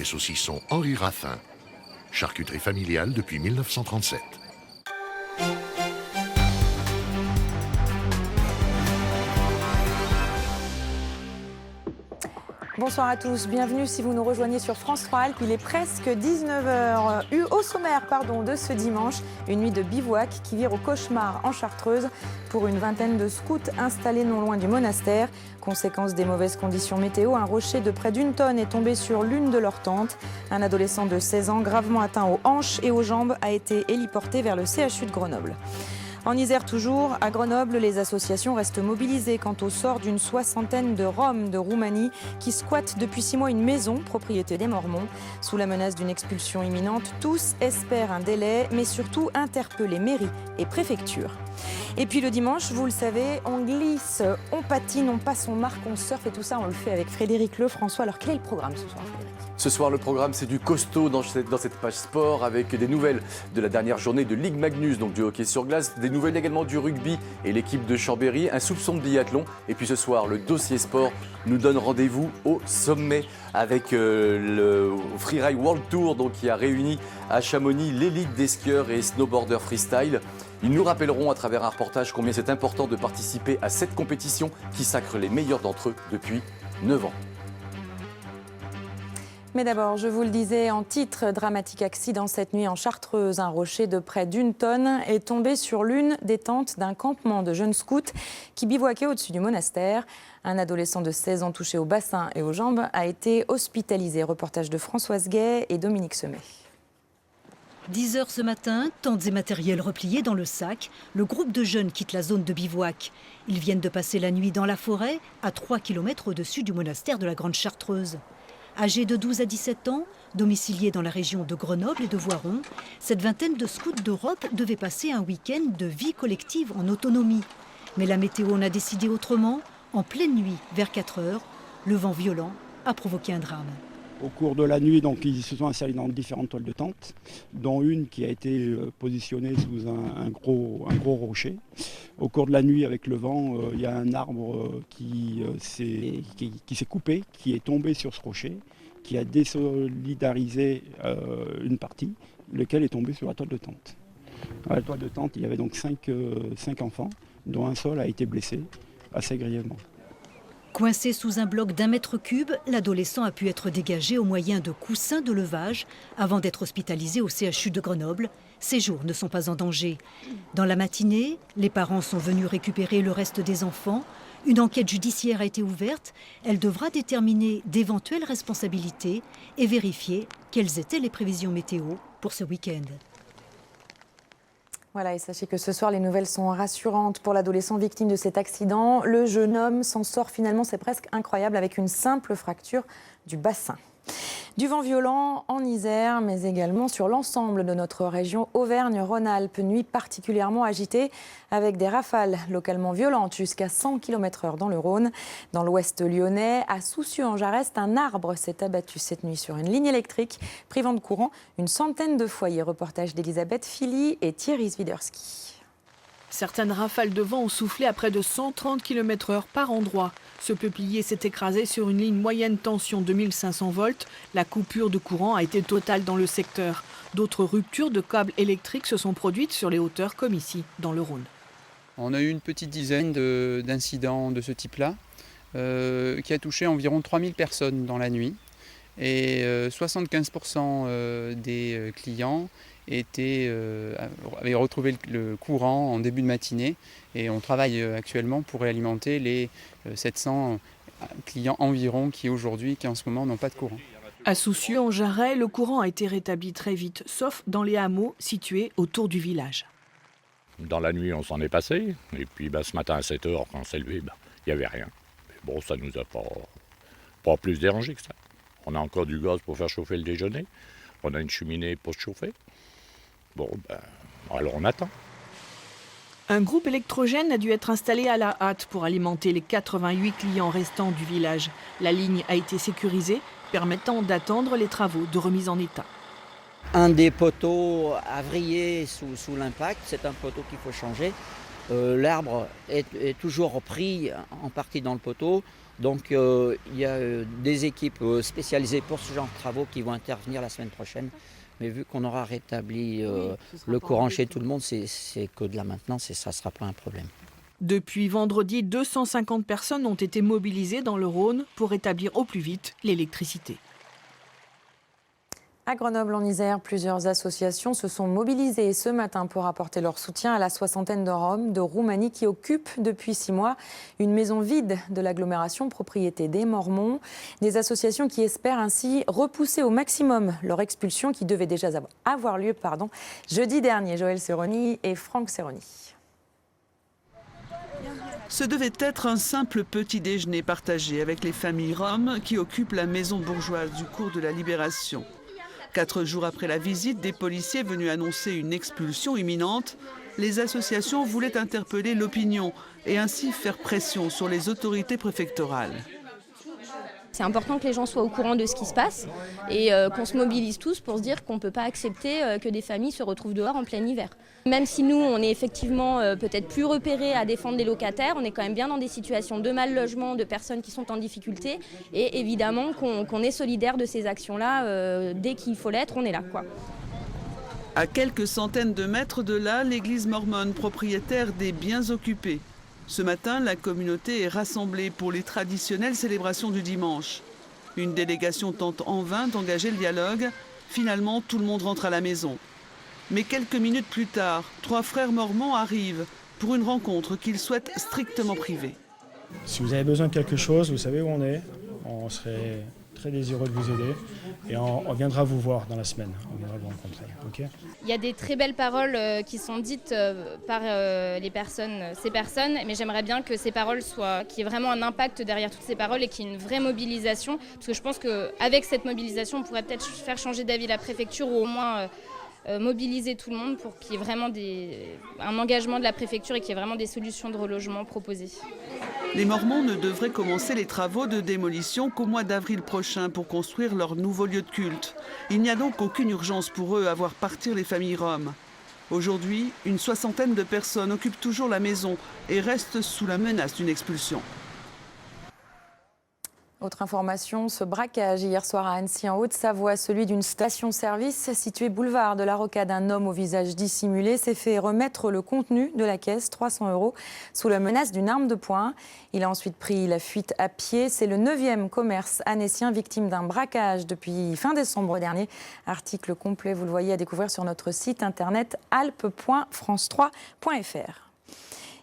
saucissons Henri Raffin. Charcuterie familiale depuis 1937. Bonsoir à tous, bienvenue si vous nous rejoignez sur France 3 Alpes. Il est presque 19h. Au sommaire de ce dimanche, une nuit de bivouac qui vire au cauchemar en Chartreuse pour une vingtaine de scouts installés non loin du monastère. Conséquence des mauvaises conditions météo, un rocher de près d'1 tonne est tombé sur l'une de leurs tentes. Un adolescent de 16 ans, gravement atteint aux hanches et aux jambes, a été héliporté vers le CHU de Grenoble. En Isère toujours, à Grenoble, les associations restent mobilisées quant au sort d'une soixantaine de Roms de Roumanie qui squattent depuis 6 mois une maison, propriété des Mormons. Sous la menace d'une expulsion imminente, tous espèrent un délai, mais surtout interpeller mairie et préfecture. Et puis le dimanche, vous le savez, on glisse, on patine, on passe, on marque, on surfe et tout ça, on le fait avec Frédéric Lefrançois. Alors quel est le programme ce soir, Frédéric ? Ce soir, le programme, c'est du costaud dans cette page sport avec des nouvelles de la dernière journée de Ligue Magnus, donc du hockey sur glace, des nouvelles également du rugby et l'équipe de Chambéry, un soupçon de biathlon. Et puis ce soir, le dossier sport nous donne rendez-vous au sommet avec le Freeride World Tour donc, qui a réuni à Chamonix l'élite des skieurs et snowboarders freestyle. Ils nous rappelleront à travers un reportage combien c'est important de participer à cette compétition qui sacre les meilleurs d'entre eux depuis 9 ans. Mais d'abord, je vous le disais en titre, dramatique accident cette nuit en Chartreuse. Un rocher de près d'1 tonne est tombé sur l'une des tentes d'un campement de jeunes scouts qui bivouaquaient au-dessus du monastère. Un adolescent de 16 ans touché au bassin et aux jambes a été hospitalisé. Reportage de Françoise Gay et Dominique Semet. 10 heures ce matin, tentes et matériel repliés dans le sac, le groupe de jeunes quitte la zone de bivouac. Ils viennent de passer la nuit dans la forêt, à 3 km au-dessus du monastère de la Grande Chartreuse. Âgés de 12 à 17 ans, domiciliés dans la région de Grenoble et de Voiron, cette vingtaine de scouts d'Europe devait passer un week-end de vie collective en autonomie. Mais la météo en a décidé autrement. En pleine nuit, vers 4 heures, le vent violent a provoqué un drame. Au cours de la nuit, donc, ils se sont installés dans différentes toiles de tente, dont une qui a été positionnée sous un gros rocher. Au cours de la nuit, avec le vent, il y a un arbre qui s'est coupé, qui est tombé sur ce rocher, qui a désolidarisé une partie, lequel est tombé sur la toile de tente. À la toile de tente, il y avait donc 5 enfants, dont un seul a été blessé assez grièvement. Coincé sous un bloc d'1 mètre cube, l'adolescent a pu être dégagé au moyen de coussins de levage avant d'être hospitalisé au CHU de Grenoble. Ses jours ne sont pas en danger. Dans la matinée, les parents sont venus récupérer le reste des enfants. Une enquête judiciaire a été ouverte. Elle devra déterminer d'éventuelles responsabilités et vérifier quelles étaient les prévisions météo pour ce week-end. Voilà, et sachez que ce soir, les nouvelles sont rassurantes pour l'adolescent victime de cet accident. Le jeune homme s'en sort finalement, c'est presque incroyable, avec une simple fracture du bassin. Du vent violent en Isère, mais également sur l'ensemble de notre région Auvergne-Rhône-Alpes. Nuit particulièrement agitée avec des rafales localement violentes jusqu'à 100 km/h dans le Rhône. Dans l'ouest lyonnais, à Soucieux-en-Jarez, un arbre s'est abattu cette nuit sur une ligne électrique, privant de courant une centaine de foyers. Reportage d'Elisabeth Philly et Thierry Zwiderski. Certaines rafales de vent ont soufflé à près de 130 km/h par endroit. Ce peuplier s'est écrasé sur une ligne moyenne tension de 1500 volts. La coupure de courant a été totale dans le secteur. D'autres ruptures de câbles électriques se sont produites sur les hauteurs comme ici, dans le Rhône. On a eu une petite dizaine d'incidents de ce type-là qui a touché environ 3000 personnes dans la nuit. Et 75% des clients avaient retrouvé le courant en début de matinée et on travaille actuellement pour réalimenter les 700 clients environ qui en ce moment n'ont pas de courant. À Soucieux-en-Jarez, le courant a été rétabli très vite, sauf dans les hameaux situés autour du village. Dans la nuit, on s'en est passé. Et puis ce matin à 7h, quand on s'est levé, il n'y avait rien. Mais bon, ça ne nous a pas plus dérangé que ça. On a encore du gaz pour faire chauffer le déjeuner. On a une cheminée pour se chauffer. Bon, alors on attend. Un groupe électrogène a dû être installé à la hâte pour alimenter les 88 clients restants du village. La ligne a été sécurisée, permettant d'attendre les travaux de remise en état. Un des poteaux a vrillé sous l'impact, c'est un poteau qu'il faut changer. L'arbre est toujours pris en partie dans le poteau. Donc il y a des équipes spécialisées pour ce genre de travaux qui vont intervenir la semaine prochaine. Mais vu qu'on aura rétabli le courant chez tout le monde, c'est que de la maintenance et ça ne sera pas un problème. Depuis vendredi, 250 personnes ont été mobilisées dans le Rhône pour rétablir au plus vite l'électricité. À Grenoble, en Isère, plusieurs associations se sont mobilisées ce matin pour apporter leur soutien à la soixantaine de Roms de Roumanie qui occupent depuis 6 mois une maison vide de l'agglomération propriété des Mormons. Des associations qui espèrent ainsi repousser au maximum leur expulsion qui devait déjà avoir lieu jeudi dernier. Joël Serroni et Franck Serroni. Ce devait être un simple petit déjeuner partagé avec les familles roms qui occupent la maison bourgeoise du cours de la Libération. 4 jours après la visite des policiers venus annoncer une expulsion imminente, les associations voulaient interpeller l'opinion et ainsi faire pression sur les autorités préfectorales. C'est important que les gens soient au courant de ce qui se passe et qu'on se mobilise tous pour se dire qu'on ne peut pas accepter que des familles se retrouvent dehors en plein hiver. Même si nous, on est effectivement peut-être plus repérés à défendre les locataires, on est quand même bien dans des situations de mal logement, de personnes qui sont en difficulté. Et évidemment qu'on est solidaire de ces actions-là. Dès qu'il faut l'être, on est là, quoi. À quelques centaines de mètres de là, l'église mormone propriétaire des biens occupés. Ce matin, la communauté est rassemblée pour les traditionnelles célébrations du dimanche. Une délégation tente en vain d'engager le dialogue. Finalement, tout le monde rentre à la maison. Mais quelques minutes plus tard, 3 frères mormons arrivent pour une rencontre qu'ils souhaitent strictement privée. Si vous avez besoin de quelque chose, vous savez où on est. On serait très désireux de vous aider et on viendra vous voir dans la semaine. On viendra vous rencontrer. Okay ? Il y a des très belles paroles qui sont dites par ces personnes, mais j'aimerais bien que ces paroles qu'il y ait vraiment un impact derrière toutes ces paroles et qu'il y ait une vraie mobilisation, parce que je pense qu'avec cette mobilisation, on pourrait peut-être faire changer d'avis la préfecture ou au moins mobiliser tout le monde pour qu'il y ait vraiment un engagement de la préfecture et qu'il y ait vraiment des solutions de relogement proposées. Les Mormons ne devraient commencer les travaux de démolition qu'au mois d'avril prochain pour construire leur nouveau lieu de culte. Il n'y a donc aucune urgence pour eux à voir partir les familles roms. Aujourd'hui, une soixantaine de personnes occupent toujours la maison et restent sous la menace d'une expulsion. Autre information, ce braquage hier soir à Annecy en Haute-Savoie, celui d'une station-service située boulevard de la Rocade. Un homme au visage dissimulé s'est fait remettre le contenu de la caisse, 300 € sous la menace d'une arme de poing. Il a ensuite pris la fuite à pied. C'est le 9e commerce annécien victime d'un braquage depuis fin décembre dernier. Article complet, vous le voyez, à découvrir sur notre site internet alpes.france3.fr.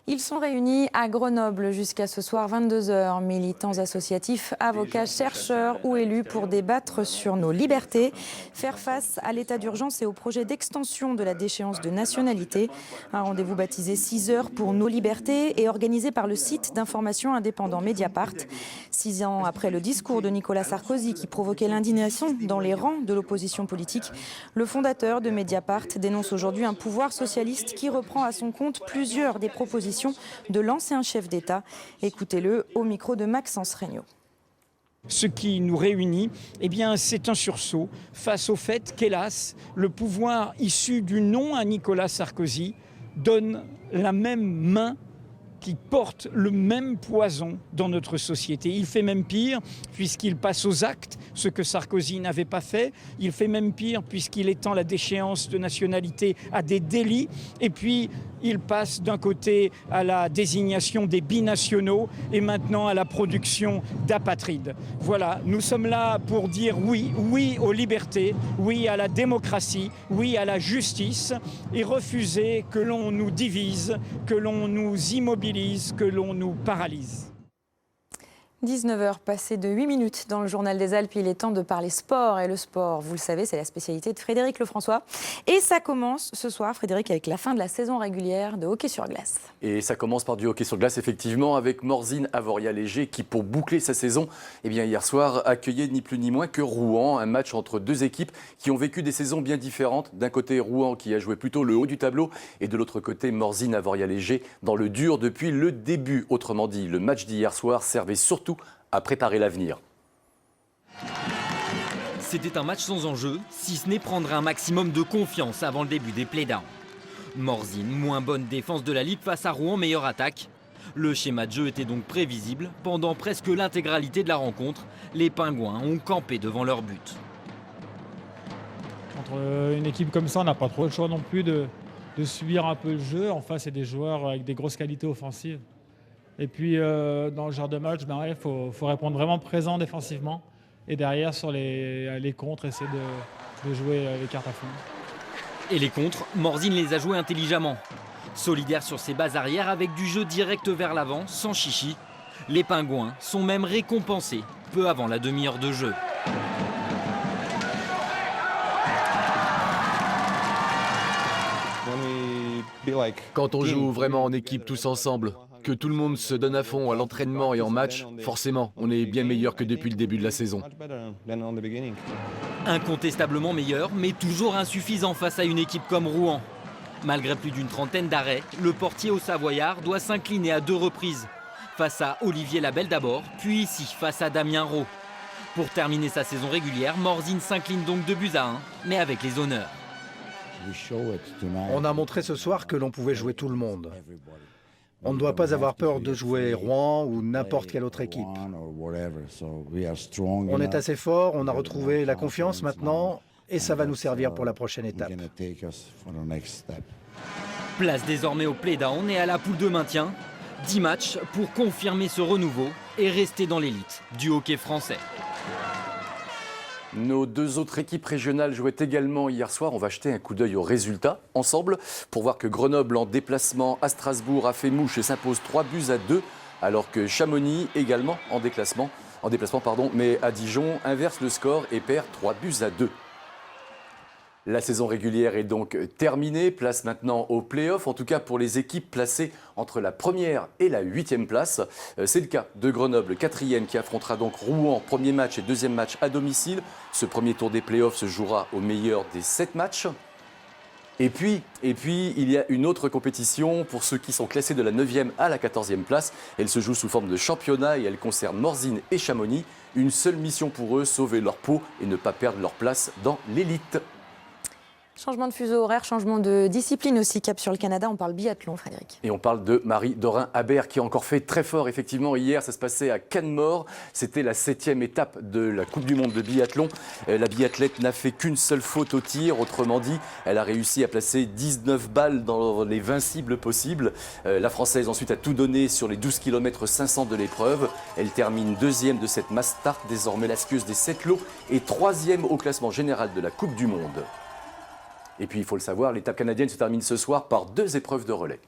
Ils sont réunis à Grenoble jusqu'à ce soir 22h. Militants associatifs, avocats, chercheurs ou élus pour débattre sur nos libertés, faire face à l'état d'urgence et au projet d'extension de la déchéance de nationalité. Un rendez-vous baptisé 6 heures pour nos libertés et organisé par le site d'information indépendant Mediapart. 6 ans après le discours de Nicolas Sarkozy qui provoquait l'indignation dans les rangs de l'opposition politique, le fondateur de Mediapart dénonce aujourd'hui un pouvoir socialiste qui reprend à son compte plusieurs des propositions de l'ancien chef d'État. Écoutez-le au micro de Maxence Regnault. Ce qui nous réunit, eh bien, c'est un sursaut face au fait qu'hélas, le pouvoir issu du non à Nicolas Sarkozy donne la même main qui porte le même poison dans notre société. Il fait même pire puisqu'il passe aux actes, ce que Sarkozy n'avait pas fait. Il fait même pire puisqu'il étend la déchéance de nationalité à des délits. Et puis, il passe d'un côté à la désignation des binationaux et maintenant à la production d'apatrides. Voilà, nous sommes là pour dire oui, oui aux libertés, oui à la démocratie, oui à la justice et refuser que l'on nous divise, que l'on nous immobilise, que l'on nous paralyse. 19h passées de 8 minutes dans le Journal des Alpes. Il est temps de parler sport. Et le sport, vous le savez, c'est la spécialité de Frédéric Lefrançois. Et ça commence ce soir, Frédéric, avec la fin de la saison régulière de hockey sur glace. Et ça commence par du hockey sur glace, effectivement, avec Morzine Avoria-Léger qui, pour boucler sa saison, eh bien, hier soir, accueillait ni plus ni moins que Rouen. Un match entre deux équipes qui ont vécu des saisons bien différentes. D'un côté, Rouen qui a joué plutôt le haut du tableau. Et de l'autre côté, Morzine Avoria-Léger dans le dur depuis le début. Autrement dit, le match d'hier soir servait surtout à préparer l'avenir. C'était un match sans enjeu, si ce n'est prendre un maximum de confiance avant le début des playdowns. Morzine, moins bonne défense de la Ligue face à Rouen, meilleure attaque. Le schéma de jeu était donc prévisible. Pendant presque l'intégralité de la rencontre, les Pingouins ont campé devant leur but. Contre une équipe comme ça, on n'a pas trop le choix non plus de subir un peu le jeu. En face, c'est des joueurs avec des grosses qualités offensives. Et puis, dans le genre de match, il faut répondre vraiment présent défensivement. Et derrière, sur les contres, essayer de jouer les cartes à fond. Et les contres, Morzine les a joués intelligemment. Solidaire sur ses bases arrières avec du jeu direct vers l'avant, sans chichi. Les Pingouins sont même récompensés peu avant la demi-heure de jeu. Quand on joue vraiment en équipe tous ensemble, que tout le monde se donne à fond à l'entraînement et en match, forcément, on est bien meilleur que depuis le début de la saison. Incontestablement meilleur, mais toujours insuffisant face à une équipe comme Rouen. Malgré plus d'une trentaine d'arrêts, le portier au Savoyard doit s'incliner à 2 reprises. Face à Olivier Labelle d'abord, puis ici face à Damien Rowe. Pour terminer sa saison régulière, Morzine s'incline donc 2-1, mais avec les honneurs. On a montré ce soir que l'on pouvait jouer tout le monde. On ne doit pas avoir peur de jouer Rouen ou n'importe quelle autre équipe. On est assez fort, on a retrouvé la confiance maintenant et ça va nous servir pour la prochaine étape. Place désormais au play-down et à la poule de maintien. 10 matchs pour confirmer ce renouveau et rester dans l'élite du hockey français. Nos 2 autres équipes régionales jouaient également hier soir. On va jeter un coup d'œil aux résultats ensemble pour voir que Grenoble en déplacement à Strasbourg a fait mouche et s'impose 3-2, alors que Chamonix également en déplacement, mais à Dijon inverse le score et perd 3-2. La saison régulière est donc terminée, place maintenant aux play-offs, en tout cas pour les équipes placées entre la première et la 8e place. C'est le cas de Grenoble, 4e, qui affrontera donc Rouen, premier match et deuxième match à domicile. Ce premier tour des play-offs se jouera au meilleur des 7 matchs. Et puis, il y a une autre compétition pour ceux qui sont classés de la 9e à la 14e place. Elle se joue sous forme de championnat et elle concerne Morzine et Chamonix. Une seule mission pour eux, sauver leur peau et ne pas perdre leur place dans l'élite. Changement de fuseau horaire, changement de discipline aussi, cap sur le Canada, on parle biathlon, Frédéric. Et on parle de Marie Dorin-Habert qui a encore fait très fort effectivement hier, ça se passait à Cannemort, c'était la 7e étape de la Coupe du Monde de biathlon. La biathlète n'a fait qu'une seule faute au tir, autrement dit, elle a réussi à placer 19 balles dans les 20 cibles possibles. La Française ensuite a tout donné sur les 12 km 500 de l'épreuve. Elle termine 2e de cette mass start, désormais la skieuse des 7 lots et 3e au classement général de la Coupe du Monde. Et puis, il faut le savoir, l'étape canadienne se termine ce soir par 2 épreuves de relais.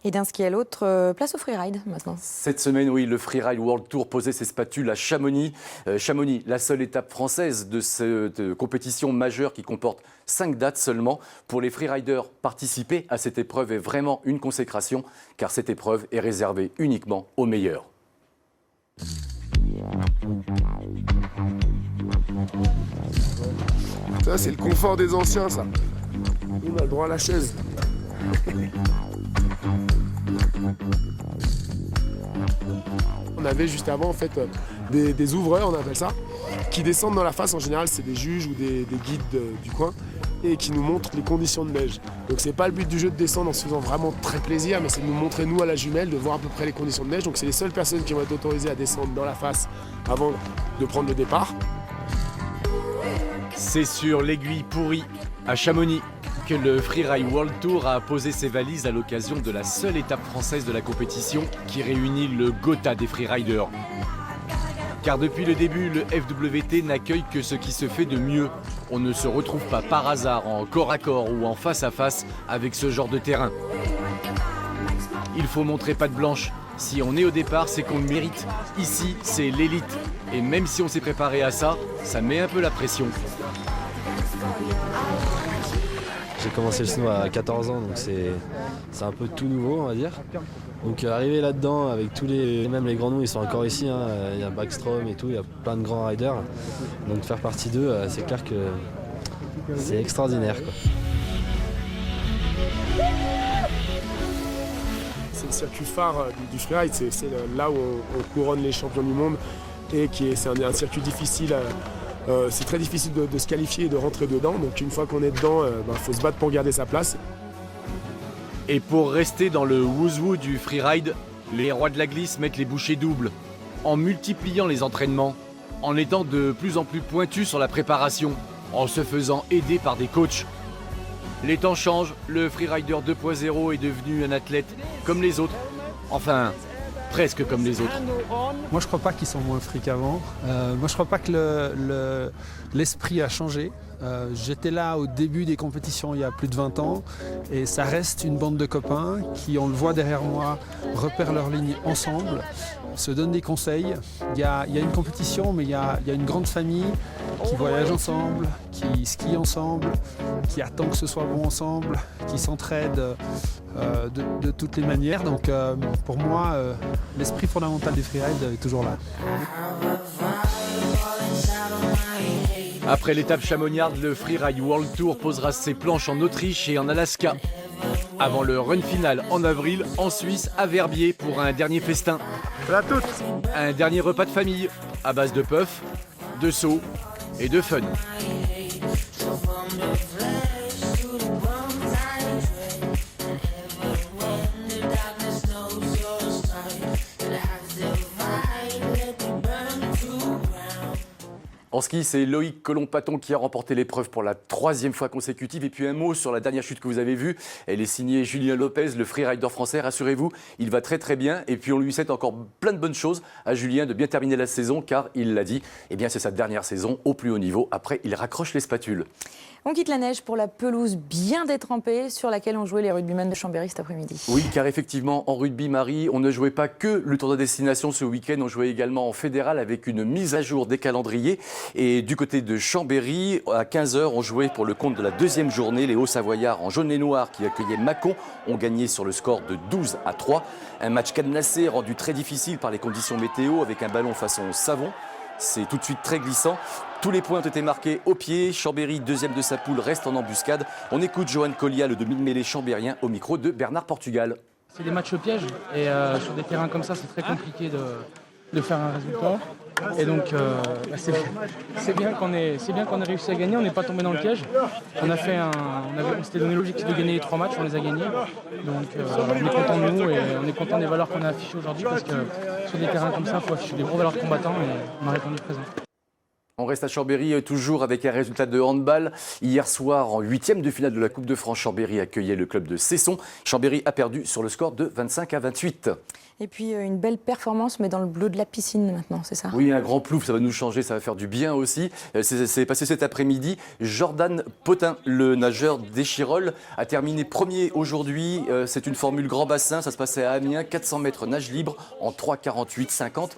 Et d'un ski à l'autre, place au freeride maintenant. Cette semaine, oui, le Freeride World Tour posait ses spatules à Chamonix. Chamonix, la seule étape française de cette compétition majeure qui comporte 5 dates seulement. Pour les freeriders, participer à cette épreuve est vraiment une consécration, car cette épreuve est réservée uniquement aux meilleurs. Ça, c'est le confort des anciens, ça. On a le droit à la chaise. On avait juste avant, en fait, des ouvreurs, on appelle ça, qui descendent dans la face. En général, c'est des juges ou des guides du coin et qui nous montrent les conditions de neige. Donc, c'est pas le but du jeu de descendre en se faisant vraiment très plaisir, mais c'est de nous montrer, nous, à la jumelle, de voir à peu près les conditions de neige. Donc, c'est les seules personnes qui vont être autorisées à descendre dans la face avant de prendre le départ. C'est sur l'aiguille pourrie à Chamonix que le Freeride World Tour a posé ses valises à l'occasion de la seule étape française de la compétition qui réunit le Gotha des freeriders. Car depuis le début, le FWT n'accueille que ce qui se fait de mieux. On ne se retrouve pas par hasard en corps à corps ou en face à face avec ce genre de terrain. Il faut montrer patte blanche. Si on est au départ, c'est qu'on le mérite. Ici, c'est l'élite. Et même si on s'est préparé à ça, ça met un peu la pression. J'ai commencé le snow à 14 ans, donc c'est un peu tout nouveau, on va dire. Donc arriver là-dedans avec tous même les grands noms, ils sont encore ici. Hein. Il y a Backstrom et tout, il y a plein de grands riders. Donc faire partie d'eux, c'est clair que c'est extraordinaire, quoi. C'est le circuit phare du freeride, c'est là où on couronne les champions du monde et c'est un circuit difficile. C'est très difficile de se qualifier et de rentrer dedans. Donc une fois qu'on est dedans, faut se battre pour garder sa place. Et pour rester dans le who's who du freeride, Les rois de la glisse mettent les bouchées doubles, en multipliant les entraînements, en étant de plus en plus pointus sur la préparation, en se faisant aider par des coachs. Les temps changent, le freerider 2.0 est devenu un athlète comme les autres. Enfin, presque comme les autres. Moi, je crois pas qu'ils sont moins free qu'avant. Moi, je crois pas que l'esprit a changé. J'étais là au début des compétitions il y a plus de 20 ans et ça reste une bande de copains qui, on le voit derrière moi, repèrent leur ligne ensemble, se donnent des conseils. Il y a une compétition, mais il y a une grande famille qui voyage ensemble, qui skie ensemble, qui attend que ce soit bon ensemble, qui s'entraide de toutes les manières. Donc pour moi, l'esprit fondamental des freeride est toujours là. Après l'étape chamonniarde, le Freeride World Tour posera ses planches en Autriche et en Alaska. Avant le run final en avril, en Suisse, à Verbier, pour un dernier festin. Un dernier repas de famille, à base de puff, de sauts et de fun. En ski, c'est Loïc Colomb-Paton qui a remporté l'épreuve pour la 3e fois consécutive. Et puis un mot sur la dernière chute que vous avez vue. Elle est signée Julien Lopez, le freerider français. Rassurez-vous, il va très très bien. Et puis on lui souhaite encore plein de bonnes choses à Julien de bien terminer la saison, car il l'a dit, eh bien c'est sa dernière saison au plus haut niveau. Après, il raccroche les spatules. On quitte la neige pour la pelouse bien détrempée sur laquelle ont joué les rugbymen de Chambéry cet après-midi. Oui, car effectivement, en rugby, Marie, on ne jouait pas que le tournoi destination ce week-end, on jouait également en fédéral avec une mise à jour des calendriers. Et du côté de Chambéry, à 15h, on jouait pour le compte de la 2e journée. Les Hauts-Savoyards en jaune et noir qui accueillaient Mâcon ont gagné sur le score de 12-3. Un match cadenassé rendu très difficile par les conditions météo avec un ballon façon savon. C'est tout de suite très glissant. Tous les points ont été marqués au pied. Chambéry, 2e de sa poule, reste en embuscade. On écoute Johan Collia, le demi-mêlée chambérien, au micro de Bernard Portugal. C'est des matchs pièges et sur des terrains comme ça, c'est très compliqué de faire un résultat. Et donc, c'est bien qu'on ait réussi à gagner. On n'est pas tombé dans le piège. On s'était donné l'objectif de gagner les 3 matchs, on les a gagnés. Donc, on est content de nous et on est content des valeurs qu'on a affichées aujourd'hui parce que sur des terrains comme ça, il faut afficher des gros valeurs de combattants et on a répondu présent. On reste à Chambéry, toujours avec un résultat de handball. Hier soir, en 8e de finale de la Coupe de France, Chambéry accueillait le club de Cesson. Chambéry a perdu sur le score de 25-28. Et puis une belle performance, mais dans le bleu de la piscine maintenant, c'est ça? Oui, un grand plouf, ça va nous changer, ça va faire du bien aussi. C'est passé cet après-midi. Jordan Potin, le nageur d'Échirolles, a terminé premier aujourd'hui. C'est une formule grand bassin, ça se passait à Amiens, 400 mètres nage libre en 3:48,50.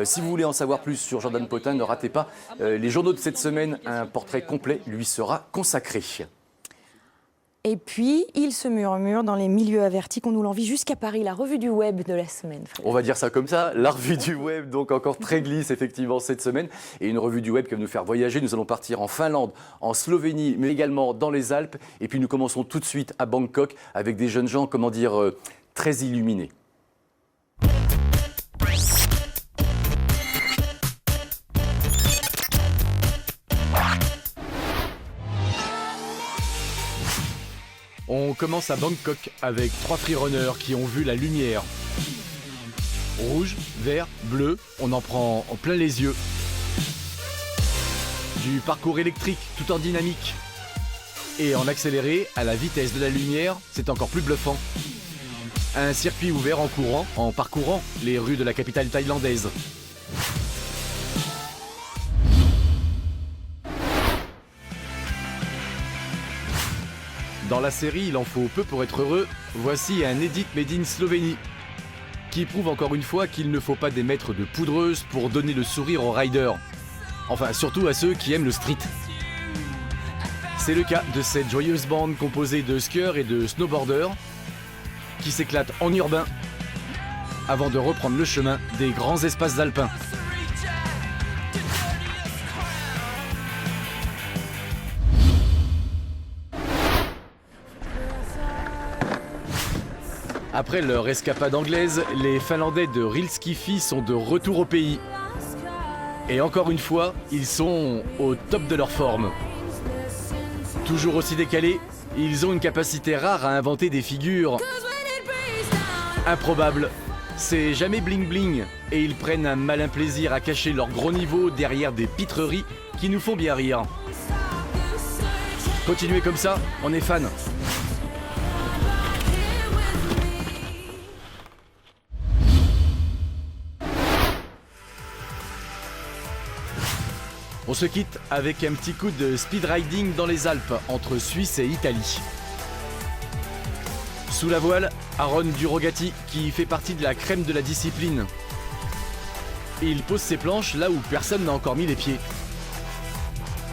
Si vous voulez en savoir plus sur Jordan Potin, ne ratez pas les journaux de cette semaine. Un portrait complet lui sera consacré. Et puis, il se murmure dans les milieux avertis qu'on nous l'envie jusqu'à Paris, la revue du web de la semaine. On va dire ça comme ça, la revue du web, donc encore très glisse effectivement cette semaine. Et une revue du web qui va nous faire voyager. Nous allons partir en Finlande, en Slovénie, mais également dans les Alpes. Et puis nous commençons tout de suite à Bangkok avec des jeunes gens, très illuminés. On commence à Bangkok avec 3 freerunners qui ont vu la lumière. Rouge, vert, bleu, on en prend en plein les yeux. Du parcours électrique tout en dynamique. Et en accéléré, à la vitesse de la lumière, c'est encore plus bluffant. Un circuit ouvert en courant, en parcourant les rues de la capitale thaïlandaise. Dans la série Il en faut peu pour être heureux, voici un edit made in Slovénie qui prouve encore une fois qu'il ne faut pas des maîtres de poudreuse pour donner le sourire aux riders. Enfin, surtout à ceux qui aiment le street. C'est le cas de cette joyeuse bande composée de skieurs et de snowboarders qui s'éclatent en urbain avant de reprendre le chemin des grands espaces alpins. Après leur escapade anglaise, les Finlandais de Rilskifi sont de retour au pays. Et encore une fois, ils sont au top de leur forme. Toujours aussi décalés, ils ont une capacité rare à inventer des figures improbables. C'est jamais bling bling et ils prennent un malin plaisir à cacher leur gros niveau derrière des pitreries qui nous font bien rire. Continuez comme ça, on est fans. On se quitte avec un petit coup de speed riding dans les Alpes, entre Suisse et Italie. Sous la voile, Aaron Durogati, qui fait partie de la crème de la discipline. Et il pose ses planches là où personne n'a encore mis les pieds.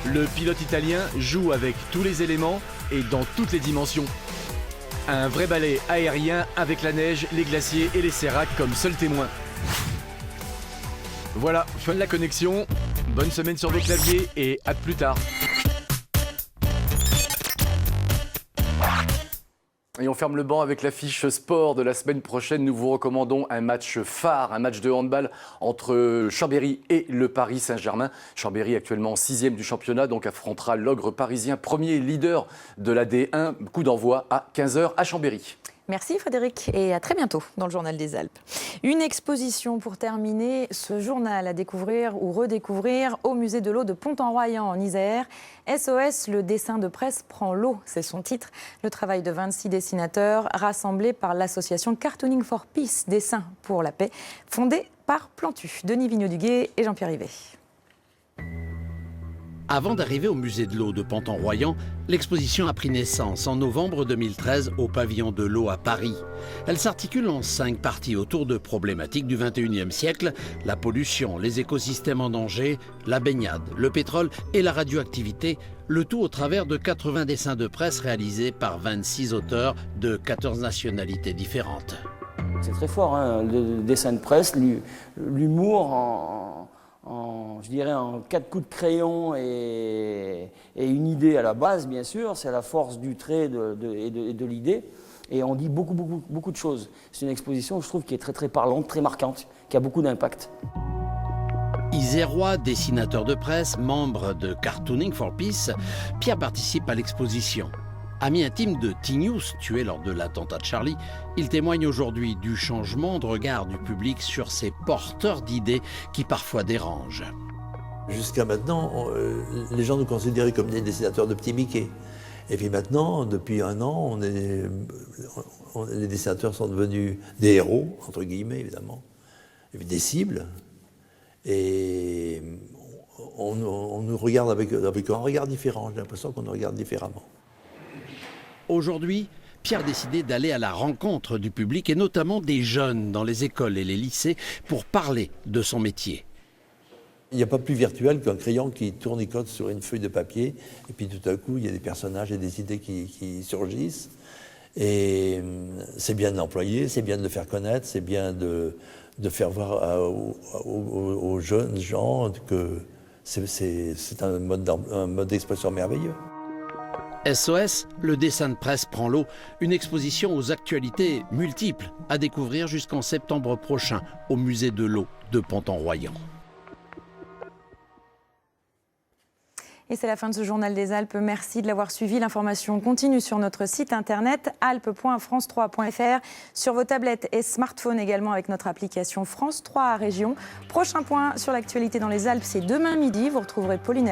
Le pilote italien joue avec tous les éléments et dans toutes les dimensions. Un vrai ballet aérien avec la neige, les glaciers et les séracs comme seuls témoins. Voilà, fin de la connexion. Bonne semaine sur vos claviers et à plus tard. Et on ferme le banc avec l'affiche sport de la semaine prochaine. Nous vous recommandons un match phare, un match de handball entre Chambéry et le Paris Saint-Germain. Chambéry actuellement 6e du championnat, donc affrontera l'Ogre parisien, premier leader de la D1. Coup d'envoi à 15h à Chambéry. Merci Frédéric et à très bientôt dans le Journal des Alpes. Une exposition pour terminer ce journal à découvrir ou redécouvrir au musée de l'eau de Pont-en-Royans en Isère. SOS, le dessin de presse prend l'eau, c'est son titre. Le travail de 26 dessinateurs rassemblés par l'association Cartooning for Peace, Dessin pour la paix, fondée par Plantu. Denis Vigneaud-Duguet et Jean-Pierre Rivet. Avant d'arriver au musée de l'eau de Pont-en-Royans, l'exposition a pris naissance en novembre 2013 au pavillon de l'eau à Paris. Elle s'articule en 5 parties autour de problématiques du XXIe siècle, la pollution, les écosystèmes en danger, la baignade, le pétrole et la radioactivité, le tout au travers de 80 dessins de presse réalisés par 26 auteurs de 14 nationalités différentes. C'est très fort, hein, le dessin de presse, l'humour je dirais en 4 coups de crayon et une idée à la base, bien sûr. C'est la force du trait et de l'idée. Et on dit beaucoup de choses. C'est une exposition, je trouve, qui est très parlante, très marquante, qui a beaucoup d'impact. Isérois, dessinateur de presse, membre de Cartooning for Peace, Pierre participe à l'exposition. Ami intime de T-News, tué lors de l'attentat de Charlie, il témoigne aujourd'hui du changement de regard du public sur ces porteurs d'idées qui parfois dérangent. Jusqu'à maintenant, les gens nous considéraient comme des dessinateurs de petits Mickey. Et puis maintenant, depuis un an, les dessinateurs sont devenus des héros, entre guillemets évidemment, et puis des cibles. Et on nous regarde avec un regard différent, j'ai l'impression qu'on nous regarde différemment. Aujourd'hui, Pierre a décidé d'aller à la rencontre du public et notamment des jeunes dans les écoles et les lycées pour parler de son métier. Il n'y a pas plus virtuel qu'un crayon qui tournicote sur une feuille de papier et puis tout à coup il y a des personnages et des idées qui surgissent. Et c'est bien de l'employer, c'est bien de le faire connaître, c'est bien de faire voir aux jeunes gens que c'est un mode d'expression merveilleux. SOS, le dessin de presse prend l'eau, une exposition aux actualités multiples à découvrir jusqu'en septembre prochain au musée de l'eau de Pont-en-Royans. Et c'est la fin de ce Journal des Alpes. Merci de l'avoir suivi. L'information continue sur notre site internet alpes.france3.fr, sur vos tablettes et smartphones également avec notre application France 3 Région. Prochain point sur l'actualité dans les Alpes, c'est demain midi. Vous retrouverez Pauline